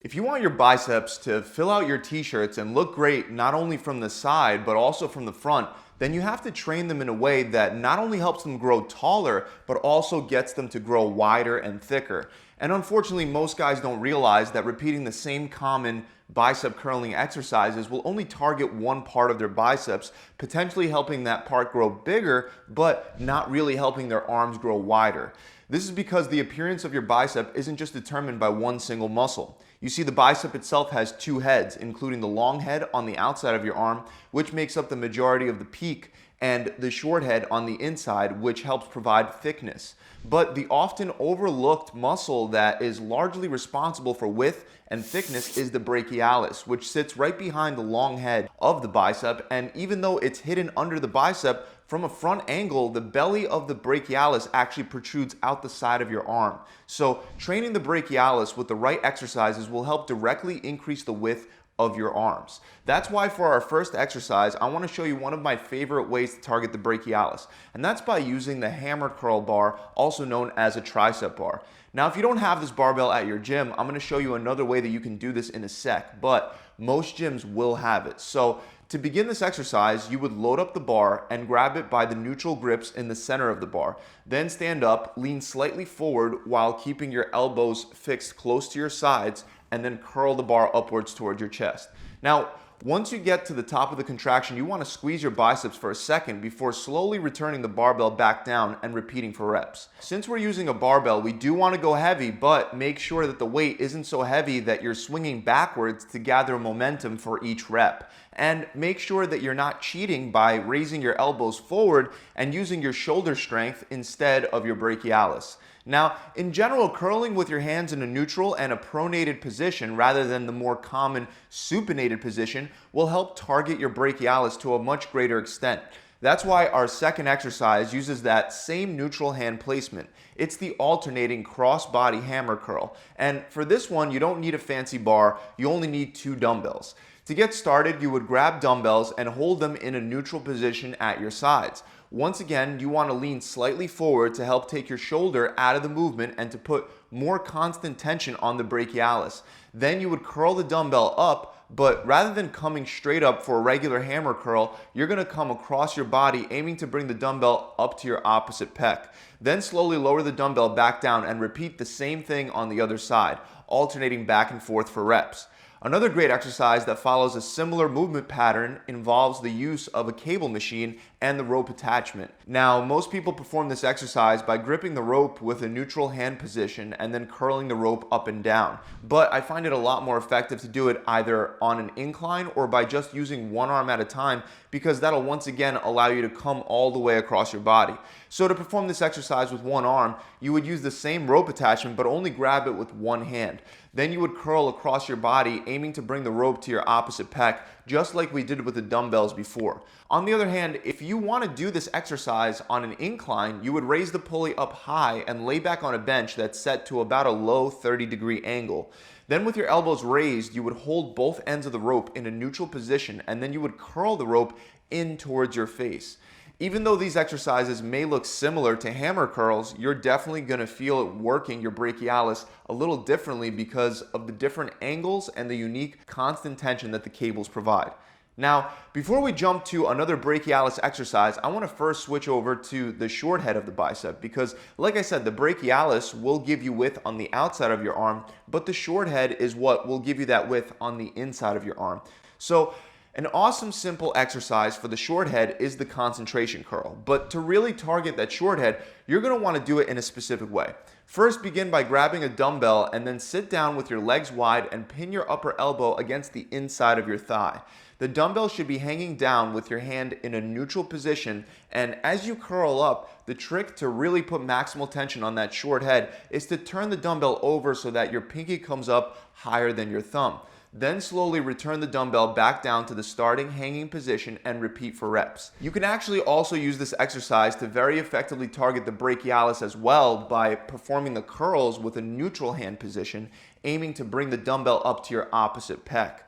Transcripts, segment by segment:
If you want your biceps to fill out your t-shirts and look great not only from the side but also from the front, then you have to train them in a way that not only helps them grow taller but also gets them to grow wider and thicker. And unfortunately, most guys don't realize that repeating the same common bicep curling exercises will only target one part of their biceps, potentially helping that part grow bigger but not really helping their arms grow wider. This is because the appearance of your bicep isn't just determined by one single muscle. You see, the bicep itself has two heads, including the long head on the outside of your arm, which makes up the majority of the peak, and the short head on the inside, which helps provide thickness. But the often overlooked muscle that is largely responsible for width and thickness is the brachialis, which sits right behind the long head of the bicep, and even though it's hidden under the bicep, from a front angle, the belly of the brachialis actually protrudes out the side of your arm. So training the brachialis with the right exercises will help directly increase the width of your arms. That's why for our first exercise, I want to show you one of my favorite ways to target the brachialis, and that's by using the hammer curl bar, also known as a tricep bar. Now, if you don't have this barbell at your gym, I'm going to show you another way that you can do this in a sec, but most gyms will have it. So to begin this exercise, you would load up the bar and grab it by the neutral grips in the center of the bar. Then stand up, lean slightly forward while keeping your elbows fixed close to your sides, and then curl the bar upwards towards your chest. Now, once you get to the top of the contraction, you want to squeeze your biceps for a second before slowly returning the barbell back down and repeating for reps. Since we're using a barbell, we do want to go heavy, but make sure that the weight isn't so heavy that you're swinging backwards to gather momentum for each rep. And make sure that you're not cheating by raising your elbows forward and using your shoulder strength instead of your brachialis. Now, in general, curling with your hands in a neutral and a pronated position rather than the more common supinated position will help target your brachialis to a much greater extent. That's why our second exercise uses that same neutral hand placement. It's the alternating cross-body hammer curl. And for this one, you don't need a fancy bar, you only need 2 dumbbells. To get started, you would grab dumbbells and hold them in a neutral position at your sides. Once again, you want to lean slightly forward to help take your shoulder out of the movement and to put more constant tension on the brachialis. Then you would curl the dumbbell up, but rather than coming straight up for a regular hammer curl, you're going to come across your body aiming to bring the dumbbell up to your opposite pec. Then slowly lower the dumbbell back down and repeat the same thing on the other side, alternating back and forth for reps. Another great exercise that follows a similar movement pattern involves the use of a cable machine and the rope attachment. Now, most people perform this exercise by gripping the rope with a neutral hand position and then curling the rope up and down. But I find it a lot more effective to do it either on an incline or by just using one arm at a time, because that'll once again allow you to come all the way across your body. So to perform this exercise with one arm, you would use the same rope attachment but only grab it with one hand. Then you would curl across your body, aiming to bring the rope to your opposite pec, just like we did with the dumbbells before. On the other hand, if you want to do this exercise on an incline, you would raise the pulley up high and lay back on a bench that's set to about a low 30-degree angle. Then with your elbows raised, you would hold both ends of the rope in a neutral position, and then you would curl the rope in towards your face. Even though these exercises may look similar to hammer curls, you're definitely going to feel it working your brachialis a little differently because of the different angles and the unique constant tension that the cables provide. Now, before we jump to another brachialis exercise, I want to first switch over to the short head of the bicep because, like I said, the brachialis will give you width on the outside of your arm, but the short head is what will give you that width on the inside of your arm. So, an awesome simple exercise for the short head is the concentration curl, but to really target that short head, you're going to want to do it in a specific way. First, begin by grabbing a dumbbell and then sit down with your legs wide and pin your upper elbow against the inside of your thigh. The dumbbell should be hanging down with your hand in a neutral position, and as you curl up, the trick to really put maximal tension on that short head is to turn the dumbbell over so that your pinky comes up higher than your thumb. Then slowly return the dumbbell back down to the starting hanging position and repeat for reps. You can actually also use this exercise to very effectively target the brachialis as well by performing the curls with a neutral hand position, aiming to bring the dumbbell up to your opposite pec.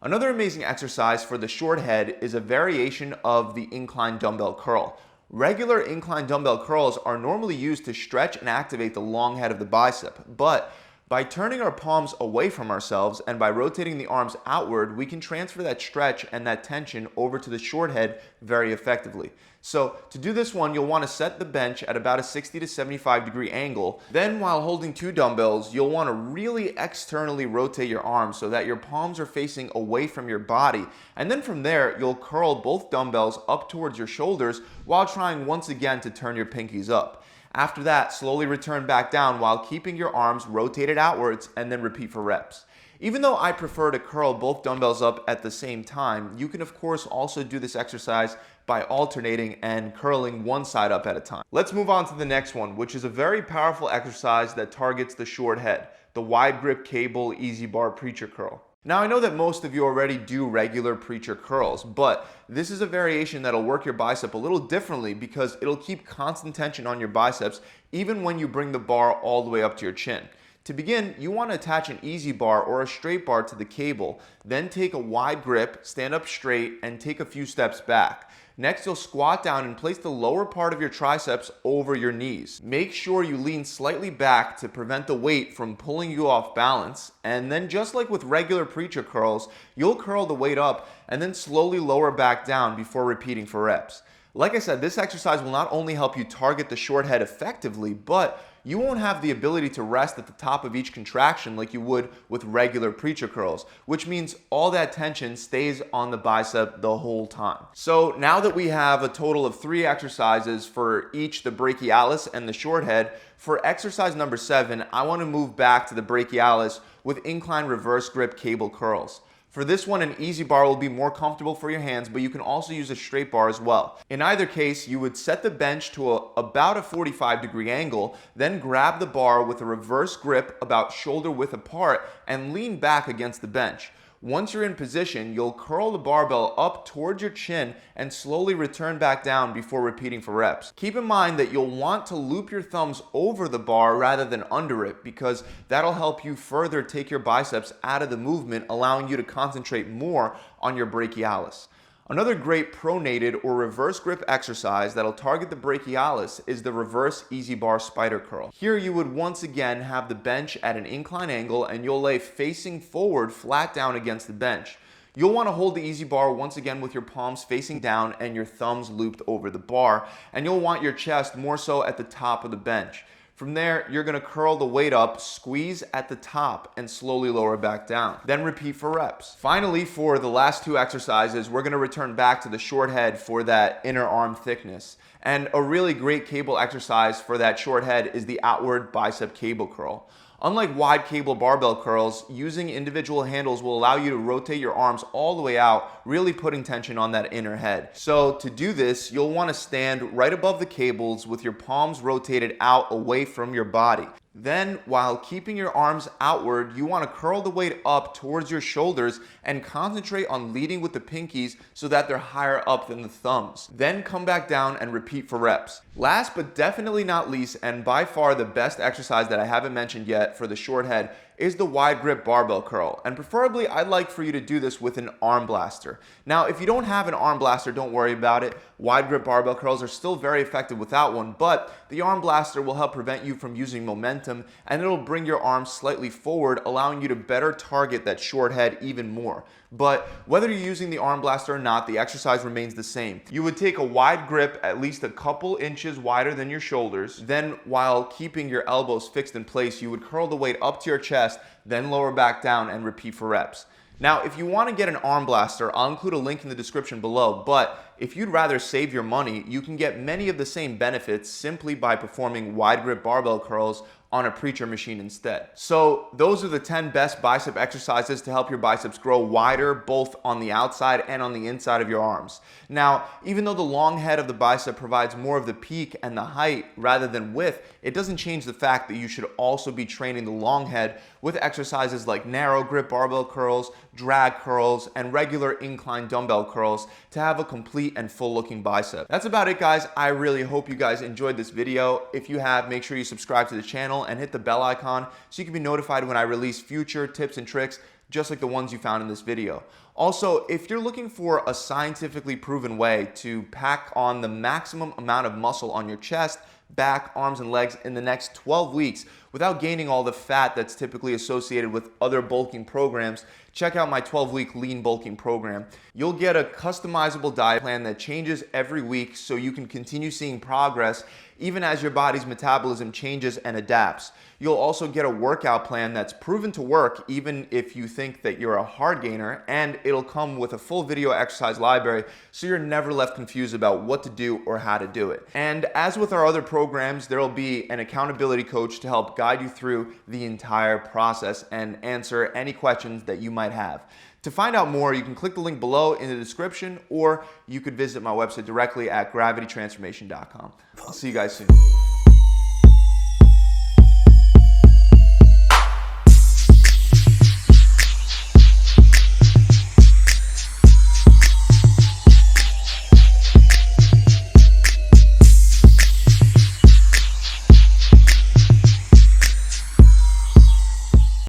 Another amazing exercise for the short head is a variation of the incline dumbbell curl. Regular incline dumbbell curls are normally used to stretch and activate the long head of the bicep, but By turning our palms away from ourselves and by rotating the arms outward, we can transfer that stretch and that tension over to the short head very effectively. So to do this one, you'll want to set the bench at about a 60 to 75 degree angle. Then while holding 2 dumbbells, you'll want to really externally rotate your arms so that your palms are facing away from your body. And then from there, you'll curl both dumbbells up towards your shoulders while trying once again to turn your pinkies up. After that, slowly return back down while keeping your arms rotated outwards and then repeat for reps. Even though I prefer to curl both dumbbells up at the same time, you can of course also do this exercise by alternating and curling one side up at a time. Let's move on to the next one, which is a very powerful exercise that targets the short head, the wide grip cable easy bar preacher curl. Now I know that most of you already do regular preacher curls, but this is a variation that'll work your bicep a little differently because it'll keep constant tension on your biceps even when you bring the bar all the way up to your chin. To begin, you want to attach an easy bar or a straight bar to the cable, then take a wide grip, stand up straight, and take a few steps back. Next, you'll squat down and place the lower part of your triceps over your knees. Make sure you lean slightly back to prevent the weight from pulling you off balance. And then just like with regular preacher curls, you'll curl the weight up and then slowly lower back down before repeating for reps. Like I said, this exercise will not only help you target the short head effectively, but you won't have the ability to rest at the top of each contraction like you would with regular preacher curls, which means all that tension stays on the bicep the whole time. So now that we have a total of 3 exercises for each the brachialis and the short head, for exercise number 7, I want to move back to the brachialis with incline reverse grip cable curls. For this one, an easy bar will be more comfortable for your hands, but you can also use a straight bar as well. In either case, you would set the bench to about a 45 degree angle, then grab the bar with a reverse grip about shoulder width apart and lean back against the bench. Once you're in position, you'll curl the barbell up towards your chin and slowly return back down before repeating for reps. Keep in mind that you'll want to loop your thumbs over the bar rather than under it because that'll help you further take your biceps out of the movement, allowing you to concentrate more on your brachialis. Another great pronated or reverse grip exercise that'll target the brachialis is the reverse easy bar spider curl. Here you would once again have the bench at an incline angle and you'll lay facing forward flat down against the bench. You'll want to hold the easy bar once again with your palms facing down and your thumbs looped over the bar, and you'll want your chest more so at the top of the bench. From there, you're going to curl the weight up, squeeze at the top, and slowly lower back down. Then repeat for reps. Finally, for the last 2 exercises, we're going to return back to the short head for that inner arm thickness. And a really great cable exercise for that short head is the outward bicep cable curl. Unlike wide cable barbell curls, using individual handles will allow you to rotate your arms all the way out, really putting tension on that inner head. So to do this, you'll want to stand right above the cables with your palms rotated out away from your body. Then, while keeping your arms outward, you want to curl the weight up towards your shoulders and concentrate on leading with the pinkies so that they're higher up than the thumbs. Then come back down and repeat for reps. Last but definitely not least, and by far the best exercise that I haven't mentioned yet for the short head, is the wide grip barbell curl. And preferably, I'd like for you to do this with an arm blaster. Now, if you don't have an arm blaster, don't worry about it. Wide grip barbell curls are still very effective without one, but the arm blaster will help prevent you from using momentum, and it'll bring your arms slightly forward, allowing you to better target that short head even more. But whether you're using the arm blaster or not, the exercise remains the same. You would take a wide grip at least a couple inches wider than your shoulders. Then, while keeping your elbows fixed in place, you would curl the weight up to your chest, then lower back down and repeat for reps. Now, if you want to get an arm blaster, I'll include a link in the description below, but if you'd rather save your money, you can get many of the same benefits simply by performing wide grip barbell curls on a preacher machine instead. So those are the 10 best bicep exercises to help your biceps grow wider, both on the outside and on the inside of your arms. Now, even though the long head of the bicep provides more of the peak and the height rather than width, it doesn't change the fact that you should also be training the long head with exercises like narrow grip barbell curls, drag curls, and regular incline dumbbell curls to have a complete and full looking bicep. That's about it, guys. I really hope you guys enjoyed this video. If you have, make sure you subscribe to the channel and hit the bell icon so you can be notified when I release future tips and tricks just like the ones you found in this video. Also, if you're looking for a scientifically proven way to pack on the maximum amount of muscle on your chest, back, arms, and legs in the next 12 weeks without gaining all the fat that's typically associated with other bulking programs, check out my 12-week lean bulking program. You'll get a customizable diet plan that changes every week so you can continue seeing progress even as your body's metabolism changes and adapts. You'll also get a workout plan that's proven to work even if you think that you're a hard gainer, and it'll come with a full video exercise library so you're never left confused about what to do or how to do it. And as with our other programs, there'll be an accountability coach to help guide you through the entire process and answer any questions that you might have. To find out more, you can click the link below in the description, or you could visit my website directly at gravitytransformation.com. I'll see you guys soon.